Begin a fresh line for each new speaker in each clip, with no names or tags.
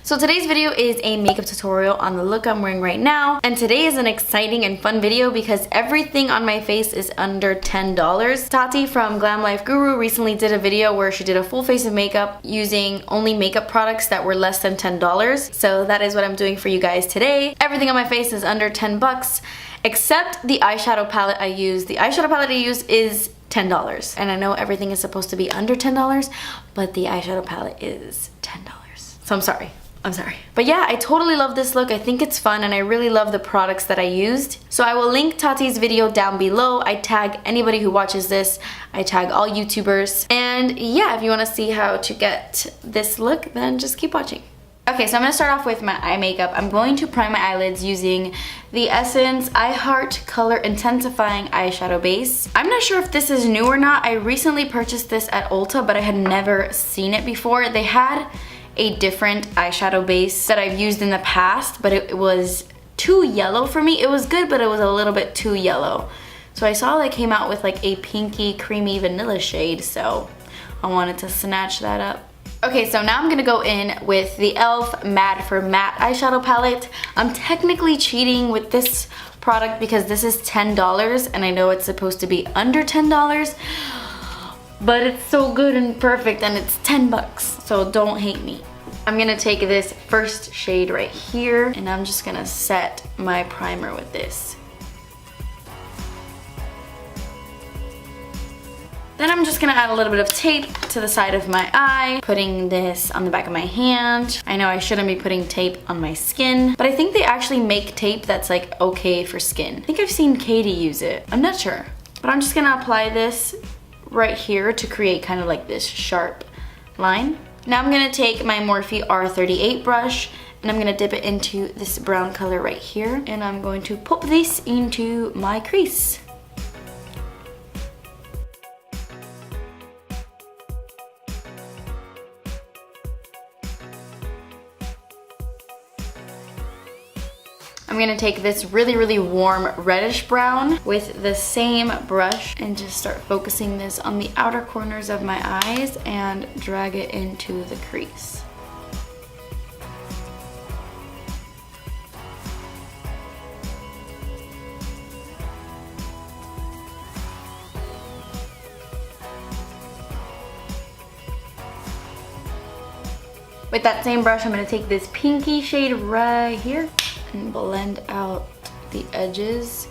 So today's video is a makeup tutorial on the look I'm wearing right now, and today is an exciting and fun video because everything on my face is under $10. Tati from Glam Life Guru recently did a video where she did a full face of makeup using only makeup products that were less than $10. So that is what I'm doing for you guys today. Everything on my face is under 10 bucks except the eyeshadow palette I use. The eyeshadow palette I use is $10, and I know everything is supposed to be under $10, but the eyeshadow palette is $10. So I'm sorry. But yeah, I totally love this look. I think it's fun and I really love the products that I used. So I will link Tati's video down below. I tag anybody who watches this. I tag all YouTubers. And yeah, if you want to see how to get this look, then just keep watching. Okay, so I'm going to start off with my eye makeup. I'm going to prime my eyelids using the Essence I Heart Color Intensifying Eyeshadow Base. I'm not sure if this is new or not. I recently purchased this at Ulta, but I had never seen it before. They had a different eyeshadow base that I've used in the past, but it was too yellow for me. It was good, but it was a little bit too yellow. So I saw they came out with like a pinky creamy vanilla shade, so I wanted to snatch that up. Okay, so now I'm gonna go in with the e.l.f. Mad for Matte eyeshadow palette. I'm technically cheating with this product because this is $10 and I know it's supposed to be under $10, but it's so good and perfect and it's 10 bucks, so don't hate me. I'm gonna take this first shade right here and I'm just gonna set my primer with this. Then I'm just gonna add a little bit of tape to the side of my eye, putting this on the back of my hand. I know I shouldn't be putting tape on my skin, but I think they actually make tape that's like okay for skin. I think I've seen Katie use it. I'm not sure, but I'm just gonna apply this right here to create kind of like this sharp line. Now I'm gonna take my Morphe R38 brush and I'm gonna dip it into this brown color right here, and I'm going to pop this into my crease. I'm gonna take this really warm reddish brown with the same brush and just start focusing this on the outer corners of my eyes and drag it into the crease. With that same brush, I'm gonna take this pinky shade right here and blend out the edges.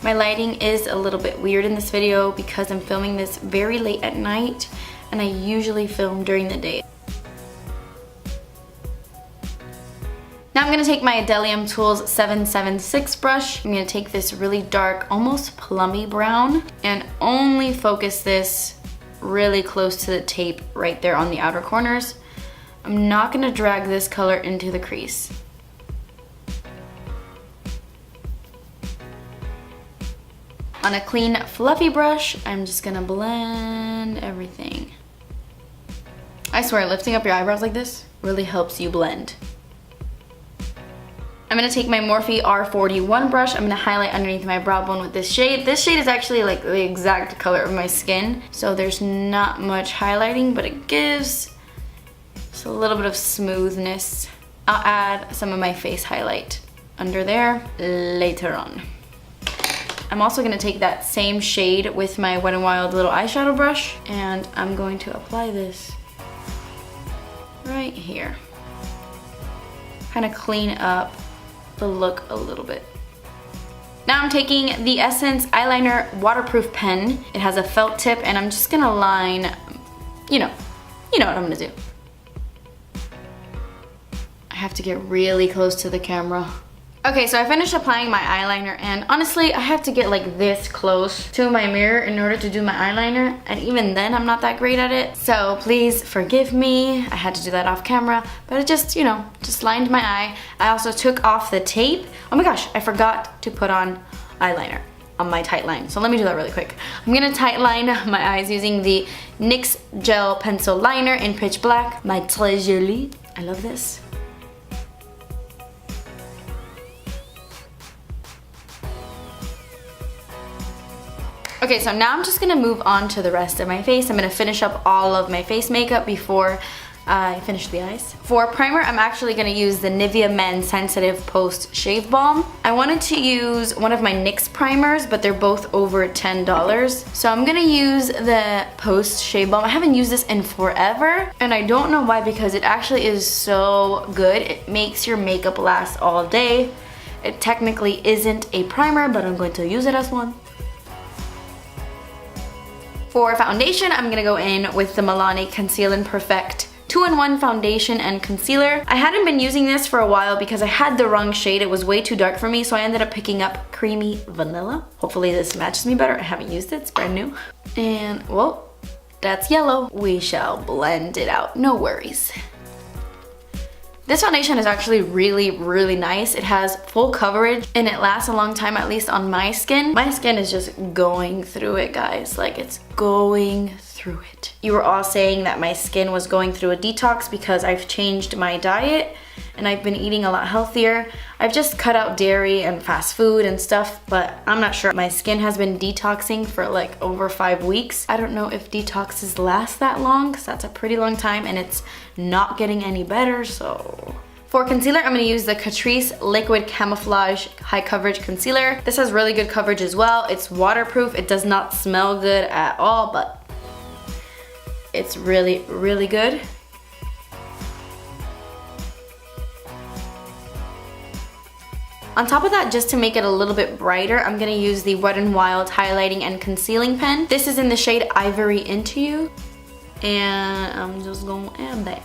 My lighting is a little bit weird in this video because I'm filming this very late at night and I usually film during the day. Now I'm gonna take my Adelium Tools 776 brush. I'm gonna take this really dark, almost plummy brown and only focus this really close to the tape right there on the outer corners. I'm not gonna drag this color into the crease. On a clean, fluffy brush, I'm just gonna blend everything. I swear, lifting up your eyebrows like this really helps you blend. I'm gonna take my Morphe R41 brush. I'm gonna highlight underneath my brow bone with this shade. This shade is actually like the exact color of my skin, so there's not much highlighting, but it gives just a little bit of smoothness. I'll add some of my face highlight under there later on. I'm also gonna take that same shade with my Wet n Wild little eyeshadow brush and I'm going to apply this right here. Kind of clean up the look a little bit. Now I'm taking the Essence Eyeliner Waterproof Pen. It has a felt tip and I'm just gonna line, you know what I'm gonna do. I have to get really close to the camera. Okay, so I finished applying my eyeliner and honestly, I have to get like this close to my mirror in order to do my eyeliner, and even then I'm not that great at it. So please forgive me. I had to do that off camera, but it just, just lined my eye. I also took off the tape. Oh my gosh, I forgot to put on eyeliner on my tight line. So let me do that really quick. I'm gonna tight line my eyes using the NYX Gel Pencil Liner in Pitch Black. My très jolie. I love this. Okay, so now I'm just gonna move on to the rest of my face. I'm gonna finish up all of my face makeup before I finished the eyes. For primer, I'm actually gonna use the Nivea Men Sensitive Post Shave Balm. I wanted to use one of my NYX primers, but they're both over $10. So I'm gonna use the Post Shave Balm. I haven't used this in forever, and I don't know why, because it actually is so good. It makes your makeup last all day. It technically isn't a primer, but I'm going to use it as one. For foundation, I'm gonna go in with the Milani Conceal and Perfect 2-in-1 foundation and concealer. I hadn't been using this for a while because I had the wrong shade. It was way too dark for me, so I ended up picking up Creamy Vanilla. Hopefully this matches me better. I haven't used it, it's brand new. And, well, that's yellow. We shall blend it out, no worries. This foundation is actually really nice. It has full coverage and it lasts a long time, at least on my skin. My skin is just going through it, guys. Like, it's going through it. You were all saying that my skin was going through a detox because I've changed my diet and I've been eating a lot healthier. I've just cut out dairy and fast food and stuff, but I'm not sure. My skin has been detoxing for like over 5 weeks. I don't know if detoxes last that long, because that's a pretty long time and it's not getting any better, so. For concealer, I'm gonna use the Catrice Liquid Camouflage High Coverage Concealer. This has really good coverage as well. It's waterproof. It does not smell good at all, but it's really good. On top of that, just to make it a little bit brighter, I'm gonna use the Wet n Wild Highlighting and Concealing Pen. This is in the shade Ivory Into You, and I'm just gonna add that.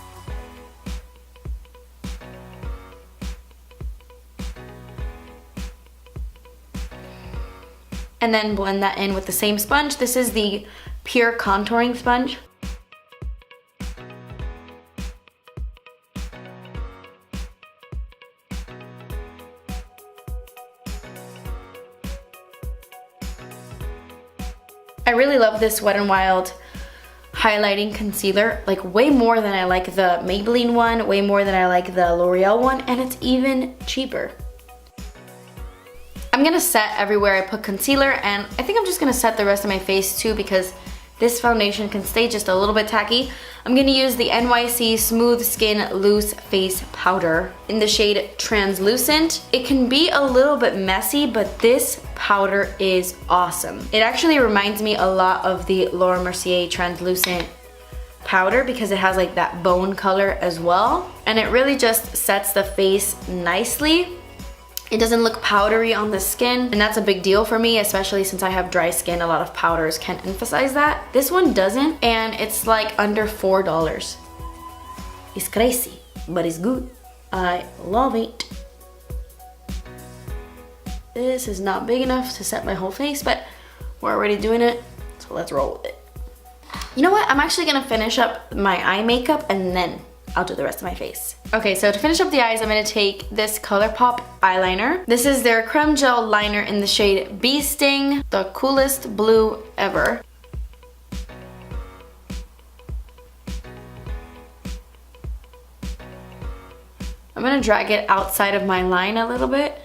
And then blend that in with the same sponge. This is the Pure Contouring Sponge. I really love this Wet n Wild highlighting concealer, like way more than I like the Maybelline one, way more than I like the L'Oreal one, and it's even cheaper. I'm gonna set everywhere I put concealer, and I think I'm just gonna set the rest of my face too, because this foundation can stay just a little bit tacky. I'm gonna use the NYC Smooth Skin Loose Face Powder in the shade Translucent. It can be a little bit messy, but this powder is awesome. It actually reminds me a lot of the Laura Mercier Translucent powder because it has like that bone color as well. And it really just sets the face nicely. It doesn't look powdery on the skin, and that's a big deal for me, especially since I have dry skin. A lot of powders can emphasize that. This one doesn't, and it's like under $4. It's crazy, but it's good. I love it. This is not big enough to set my whole face, but we're already doing it, so let's roll with it. You know what? I'm actually gonna finish up my eye makeup and then I'll do the rest of my face. Okay, so to finish up the eyes, I'm gonna take this ColourPop eyeliner. This is their Creme Gel Liner in the shade Bee Sting, the coolest blue ever. I'm gonna drag it outside of my line a little bit.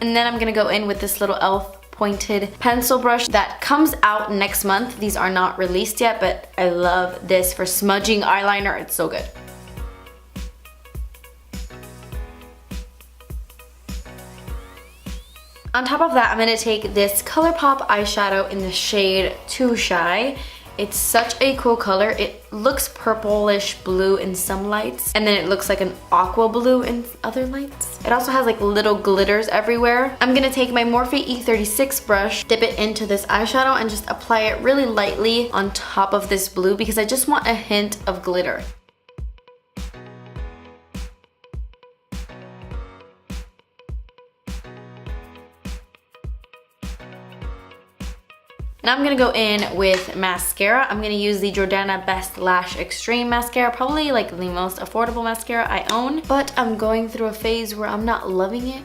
And then I'm gonna go in with this little e.l.f. pointed pencil brush that comes out next month. These are not released yet, but I love this for smudging eyeliner. It's so good. On top of that, I'm gonna take this ColourPop eyeshadow in the shade Too Shy. It's such a cool color. It looks purplish blue in some lights, and then it looks like an aqua blue in other lights. It also has like little glitters everywhere. I'm gonna take my Morphe E36 brush, dip it into this eyeshadow, and just apply it really lightly on top of this blue because I just want a hint of glitter. And I'm gonna go in with mascara. I'm gonna use the Jordana Best Lash Extreme Mascara, probably like the most affordable mascara I own, but I'm going through a phase where I'm not loving it.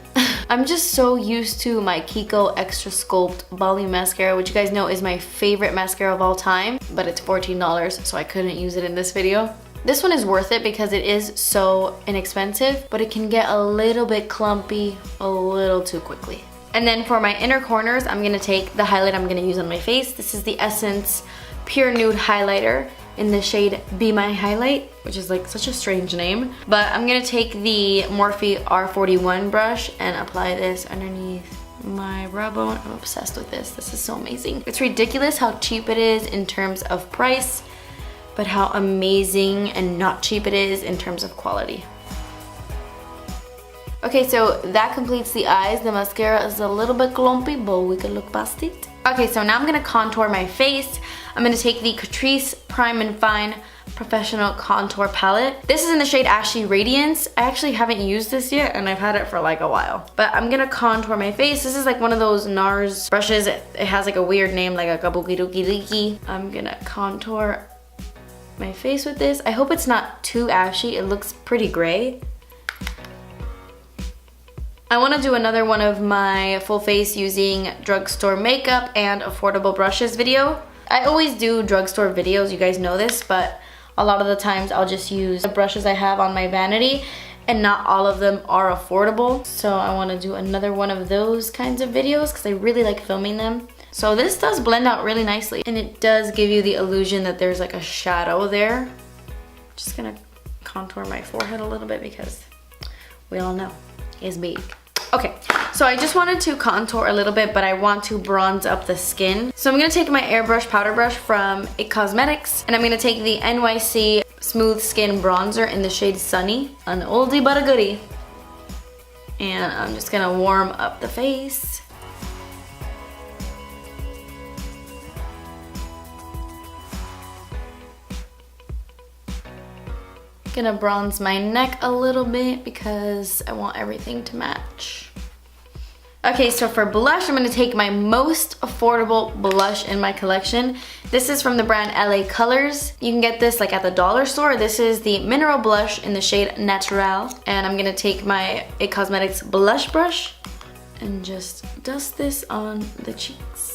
I'm just so used to my Kiko Extra Sculpt Volume Mascara, which you guys know is my favorite mascara of all time, but it's $14, so I couldn't use it in this video. This one is worth it because it is so inexpensive, but it can get a little bit clumpy a little too quickly. And then for my inner corners, I'm gonna take the highlight I'm gonna use on my face. This is the Essence Pure Nude Highlighter in the shade Be My Highlight, which is like such a strange name. But I'm gonna take the Morphe R41 brush and apply this underneath my brow bone. I'm obsessed with this. This is so amazing. It's ridiculous how cheap it is in terms of price, but how amazing and not cheap it is in terms of quality. Okay, so that completes the eyes. The mascara is a little bit clumpy, but we can look past it. Okay, so now I'm gonna contour my face. I'm gonna take the Catrice Prime and Fine Professional Contour Palette. This is in the shade Ashy Radiance. I actually haven't used this yet, and I've had it for like a while. But I'm gonna contour my face. This is like one of those NARS brushes. It has like a weird name, like a kabuki doki leaky. I'm gonna contour my face with this. I hope it's not too ashy. It looks pretty gray. I want to do another one of my full face using drugstore makeup and affordable brushes video. I always do drugstore videos, you guys know this, but a lot of the times I'll just use the brushes I have on my vanity, and not all of them are affordable. So I want to do another one of those kinds of videos because I really like filming them. So this does blend out really nicely, and it does give you the illusion that there's like a shadow there. Just gonna contour my forehead a little bit because we all know it's big. Okay, so I just wanted to contour a little bit, but I want to bronze up the skin. So I'm gonna take my airbrush powder brush from IT Cosmetics, and I'm gonna take the NYC Smooth Skin Bronzer in the shade Sunny, an oldie but a goodie. And I'm just gonna warm up the face. Gonna bronze my neck a little bit because I want everything to match. Okay, so for blush, I'm gonna take my most affordable blush in my collection. This is from the brand LA Colors. You can get this like at the dollar store. This is the mineral blush in the shade Natural. And I'm gonna take my IT Cosmetics blush brush and just dust this on the cheeks.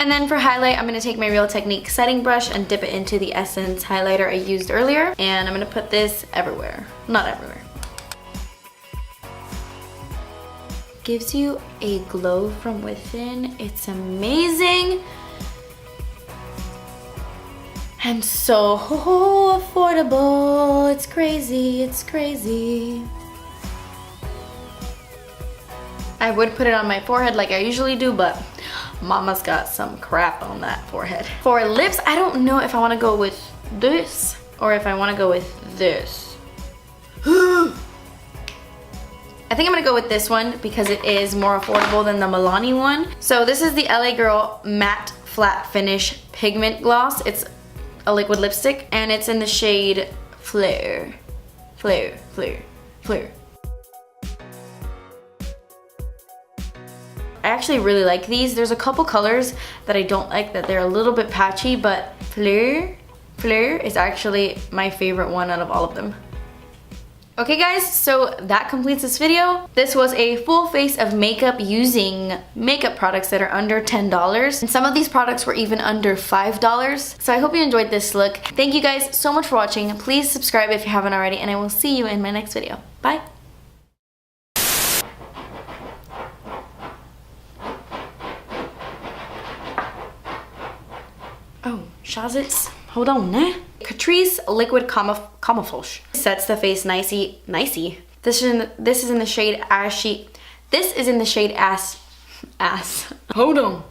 And then for highlight, I'm gonna take my Real Technique setting brush and dip it into the Essence highlighter I used earlier. And I'm gonna put this everywhere. Not everywhere. Gives you a glow from within. It's amazing. And so affordable. It's crazy, it's crazy. I would put it on my forehead like I usually do, but Mama's got some crap on that forehead. For lips, I don't know if I want to go with this or if I want to go with this. I think I'm gonna go with this one because it is more affordable than the Milani one. So this is the LA Girl Matte Flat Finish Pigment Gloss. It's a liquid lipstick and it's in the shade Flare. Flare, Flare, Flare. I actually really like these. There's a couple colors that I don't like, that they're a little bit patchy, but Flare is actually my favorite one out of all of them. Okay guys, so that completes this video. This was a full face of makeup using makeup products that are under $10. And some of these products were even under $5. So I hope you enjoyed this look. Thank you guys so much for watching. Please subscribe if you haven't already, and I will see you in my next video. Bye. Oh, Shazits, hold on, eh? Catrice Liquid Camouflage sets the face nicey. This is in the shade Ashy. This is in the shade Ass. Hold on.